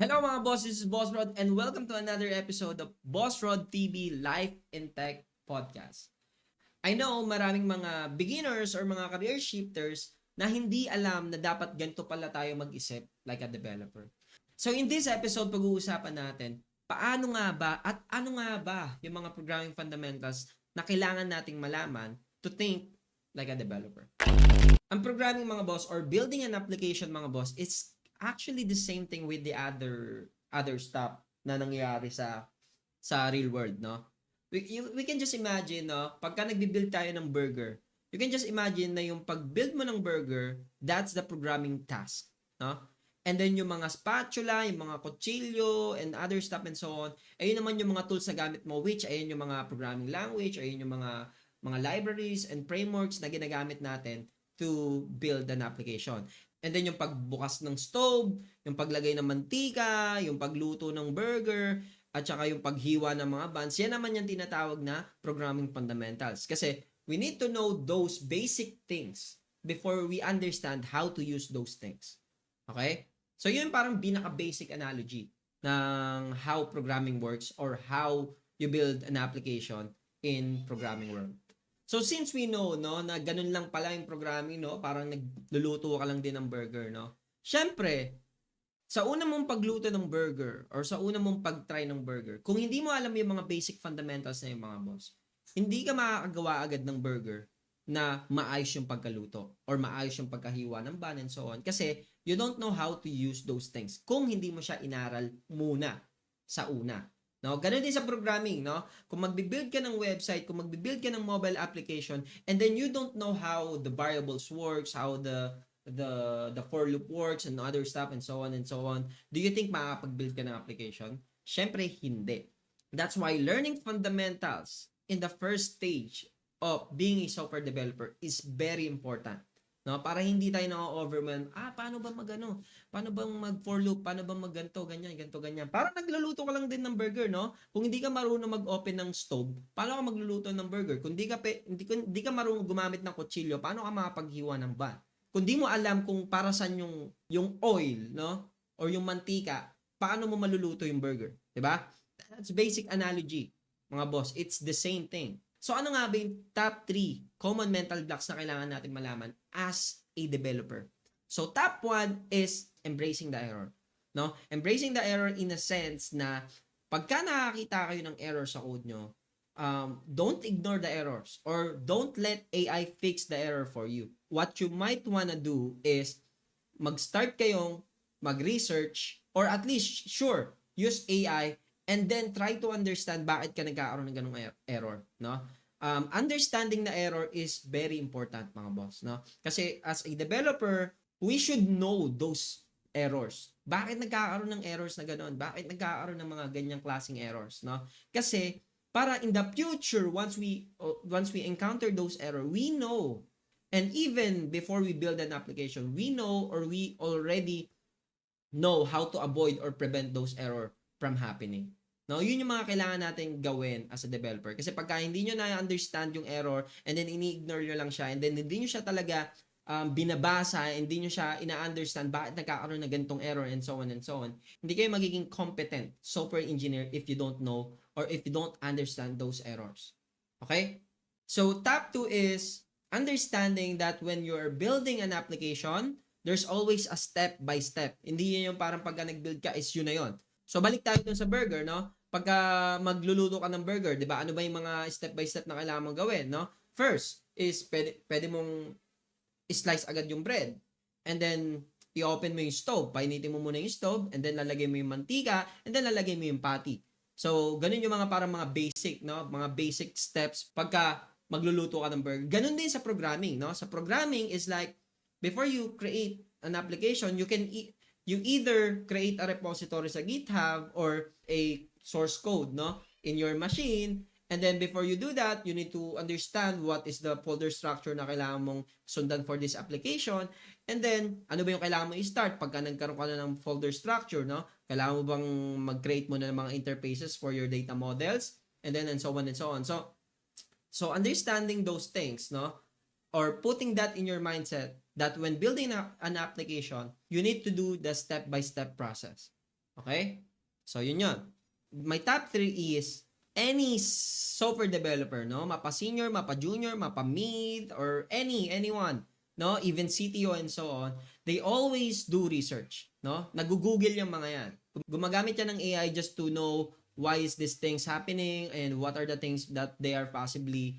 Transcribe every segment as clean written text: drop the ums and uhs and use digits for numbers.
Hello mga boss, this is Boss Rod and welcome to another episode of Boss Rod TV Life in Tech Podcast. I know maraming mga beginners or mga career shifters na hindi alam na dapat ganito pala tayo mag-isip like a developer. So in this episode, pag-uusapan natin paano nga ba at ano nga ba yung mga programming fundamentals na kailangan nating malaman to think like a developer. Ang programming mga boss or building an application mga boss is actually the same thing with the other stuff na nangyayari sa real world, no? We can just imagine, no, pagka nagbi-build tayo ng burger, you can just imagine na yung pag-build mo ng burger, that's the programming task, no? And then yung mga spatula, yung mga kutsilyo, and other stuff and so on, ayun naman yung mga tools na gamit mo, which ayun yung mga programming language, ayun yung mga libraries and frameworks na ginagamit natin to build an application. And then yung pagbukas ng stove, yung paglagay ng mantika, yung pagluto ng burger, at saka yung paghiwa ng mga buns, yan naman yung tinatawag na programming fundamentals. Kasi we need to know those basic things before we understand how to use those things. Okay? So yun parang pinaka-basic analogy ng how programming works or how you build an application in programming world. So since we know, no, na ganun lang pala yung programming, no, parang nagluluto ka lang din ng burger, no. Syempre, sa una mong pagluto ng burger or sa una mong pag-try ng burger, kung hindi mo alam yung mga basic fundamentals na yung mga boss, hindi ka makakagawa agad ng burger na maayos yung pagkaluto or maayos yung pagkahiwa ng bun and so on kasi you don't know how to use those things kung hindi mo siya inaral muna sa una. No, ganun din sa programming, no? Kung magbi-build ka ng website, kung magbi-build ka ng mobile application, and then you don't know how the variables works, how the for loop works and other stuff and so on and so on, do you think makakapag-build ka ng application? Syempre, hindi. That's why learning fundamentals in the first stage of being a software developer is very important. No, para hindi tayo na-overwhelm. Paano ba magano? Paano bang mag for loop? Paano bang magganto, ganyan, ganto, ganyan. Parang nagluluto ka lang din ng burger, no? Kung hindi ka marunong mag-open ng stove, paano ka magluluto ng burger? Kung hindi ka marunong gumamit ng kutsilyo, paano ka makapaghiwa ng bun? Kung di mo alam kung para saan yung oil, no? Or yung mantika, paano mo maluluto yung burger? 'Di ba? That's basic analogy, mga boss. It's the same thing. So ano nga ba yung top 3 common mental blocks na kailangan natin malaman as a developer? So top 1 is embracing the error. No? Embracing the error in a sense na pagka nakakita kayo ng error sa code nyo, don't ignore the errors or don't let AI fix the error for you. What you might wanna do is mag-start kayong mag-research or at least, sure, use AI and then try to understand bakit ka nagkakaroon ng ganung error, no? Understanding the error is very important, mga boss, no? Kasi as a developer, we should know those errors. Bakit nagkakaroon ng errors na ganoon? Bakit nagkakaroon ng mga ganyang klaseng errors, no? Kasi para in the future, once we encounter those errors, we know, and even before we build an application, we know or we already know how to avoid or prevent those error from happening. No, yun yung mga kailangan natin gawin as a developer. Kasi pagka hindi nyo na-understand yung error and then ini-ignore nyo lang siya and then hindi nyo siya talaga binabasa, hindi nyo siya ina-understand bakit nagkakaroon na ganitong error and so on, hindi kayo magiging competent software engineer if you don't know or if you don't understand those errors. Okay? So, top 2 is understanding that when you're building an application, there's always a step by step. Hindi yun yung parang pagka nag-build ka is yun na yun. So, balik tayo dun sa burger, no? Pagka magluluto ka ng burger, di ba? Ano ba yung mga step by step na kailangan mong gawin, no? First is pwede mong slice agad yung bread. And then, i-open mo yung stove. Painitin mo muna yung stove and then lalagay mo yung mantika and then lalagay mo yung patty. So, ganun yung mga parang mga basic, no? Mga basic steps pagka magluluto ka ng burger. Ganun din sa programming, no? Sa programming is like, before you create an application, you either create a repository sa GitHub or a source code, no, in your machine. And then before you do that, you need to understand what is the folder structure na kailangan mong sundan for this application. And then, ano ba yung kailangan mo i-start pagka nagkaroon ka na ng folder structure, no? Kailangan mo bang mag-create mo na ng mga interfaces for your data models? And then, and so on and so on. So understanding those things, no? Or putting that in your mindset that when building an application, you need to do the step-by-step process. Okay? So, yun. My top 3 is any software developer, no? Mapa-senior, mapa-junior, mapa-mid, or anyone, no? Even CTO and so on, they always do research, no? Nag-google yung mga yan. Gumagamit yan ng AI just to know why is this things happening and what are the things that they are possibly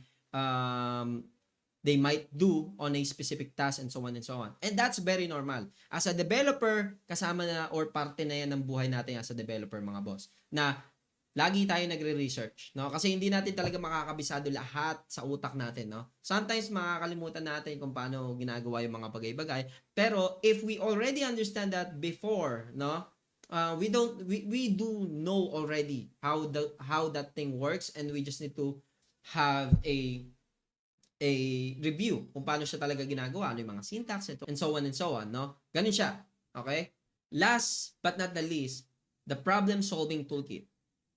they might do on a specific task and so on and so on. And that's very normal. As a developer, kasama na or parte na yan ng buhay natin as a developer, mga boss, na lagi tayo nagre-research, no? Kasi hindi natin talaga makakabisado lahat sa utak natin, no? Sometimes makakalimutan natin kung paano ginagawa yung mga bagay-bagay. Pero if we already understand that before, no? We do know already how that thing works, and we just need to have a review kung paano siya talaga ginagawa, ano yung mga syntax, and so on, no? Ganun siya. Okay? Last but not the least, the problem-solving toolkit.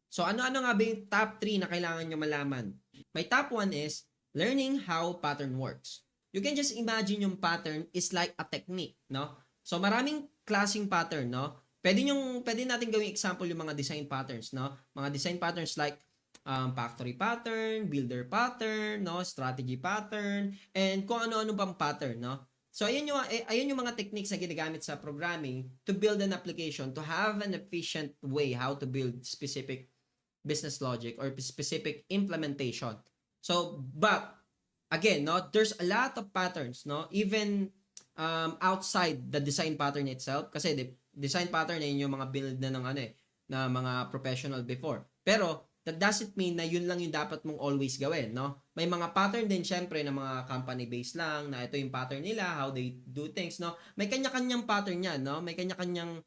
So, ano-ano nga ba yung top 3 na kailangan nyo malaman? My top 1 is learning how pattern works. You can just imagine yung pattern is like a technique, no? So, maraming klaseng pattern, no? Pwede natin gawing example yung mga design patterns, no? Mga design patterns like factory pattern, builder pattern, no, strategy pattern, and kung ano-ano pang pattern, no. So ayun yung mga techniques na ginagamit sa programming to build an application, to have an efficient way how to build specific business logic or specific implementation. So, but again, no, there's a lot of patterns, no, even outside the design pattern itself, kasi the design pattern ay yung mga build na ng na mga professional before. Pero that doesn't mean na yun lang yung dapat mong always gawin, no? May mga pattern din syempre na mga company-based lang, na ito yung pattern nila, how they do things, no? May kanya-kanyang pattern yan, no? May kanya-kanyang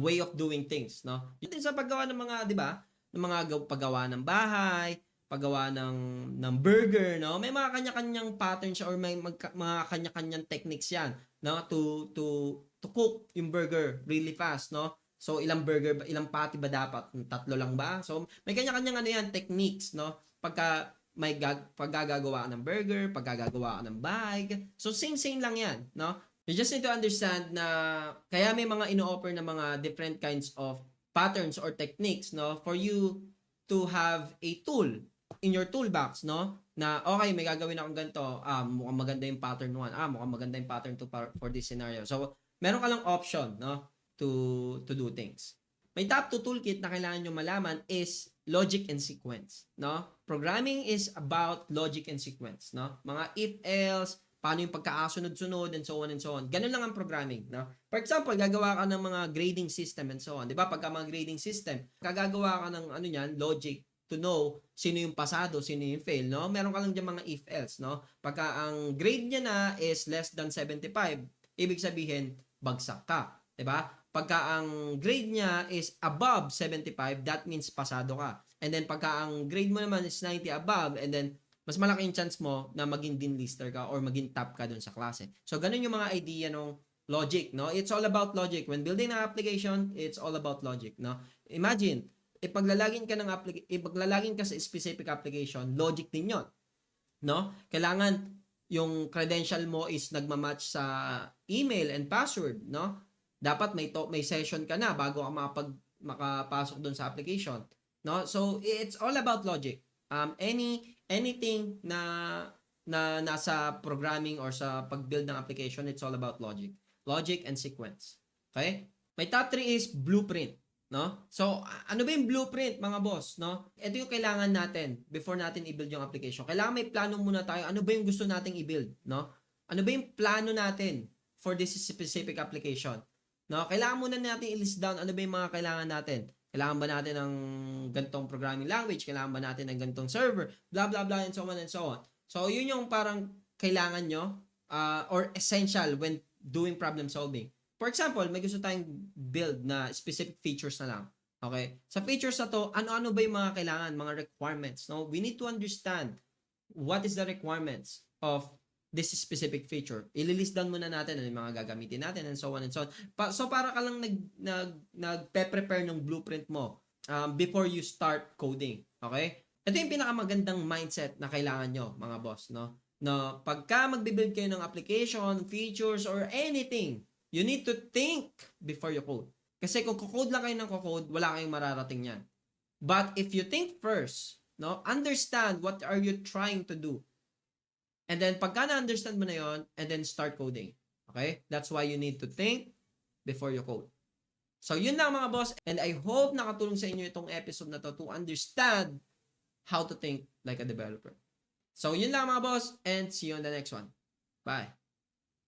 way of doing things, no? Yun din sa paggawa ng mga, di ba? Ng mga paggawa ng bahay, paggawa ng burger, no? May mga kanya-kanyang patterns or may mga kanya-kanyang techniques yan, no? To cook yung burger really fast, no? So, ilang patty ba dapat? 3 lang ba? So, may kanya-kanyang techniques, no? Paggagawa ka ng burger, paggagawa ka ng bag. So, same lang yan, no? You just need to understand na kaya may mga ino-offer na mga different kinds of patterns or techniques, no? For you to have a tool in your toolbox, no? Na, okay, may gagawin akong ganito. Mukhang maganda yung pattern 1. Mukhang maganda yung pattern 2 for this scenario. So, meron ka lang option, no? To do things. My top 2 toolkit na kailangan nyo malaman is logic and sequence, no? Programming is about logic and sequence, no? Mga if-else, paano yung pagkakasunod-sunod, and so on. Ganun lang ang programming, no? For example, gagawa ka ng mga grading system and so on. Di ba? Pagka mga grading system, gagawa ka ng logic to know sino yung pasado, sino yung fail, no? Meron ka lang dyan mga if-else, no? Pagka ang grade niya na is less than 75, ibig sabihin, bagsak ka. Di ba? Pagka ang grade niya is above 75, that means pasado ka. And then pagka ang grade mo naman is 90 above, and then mas malaki yung chance mo na maging dean lister ka or maging top ka dun sa klase. So, ganun yung mga idea ng logic, no? It's all about logic. When building an application, it's all about logic, no? Imagine, ipaglalagin ka sa specific application, logic din yun, no? Kailangan yung credential mo is nagmamatch sa email and password, no? Dapat may session ka na bago ka makapasok doon sa application, no? So it's all about logic. Anything na nasa programming or sa pag-build ng application, it's all about logic and sequence. Okay? My top 3 is blueprint, no? So ano ba yung blueprint, mga boss, no? Ito yung kailangan natin before natin i-build yung application. Kailangan may plano muna tayo. Ano ba yung gusto nating i-build, no? Ano ba yung plano natin for this specific application? No, kailangan muna natin i-list down ano ba yung mga kailangan natin. Kailangan ba natin ng ganitong programming language? Kailangan ba natin ng ganitong server? Blah, blah, blah, and so on and so on. So, yun yung parang kailangan nyo or essential when doing problem solving. For example, may gusto tayong build na specific features na lang. Okay? Sa features na to, ano-ano ba yung mga kailangan, mga requirements? No? We need to understand what is the requirements of this specific feature. Ililist down muna natin ano yung mga gagamitin natin and so on and so on. So para ka lang nagpe-prepare ng blueprint mo before you start coding. Okay? Ito yung pinakamagandang mindset na kailangan nyo, mga boss, no? Na pagka magbe-build kayo ng application, features, or anything, you need to think before you code. Kasi kung kukode lang kayo ng kukode, wala kayong mararating yan. But if you think first, no, understand what are you trying to do. And then pagka na-understand mo na yon, and then start coding. Okay? That's why you need to think before you code. So yun lang mga boss, and I hope nakatulong sa inyo itong episode na to understand how to think like a developer. So yun lang mga boss, and see you on the next one. Bye.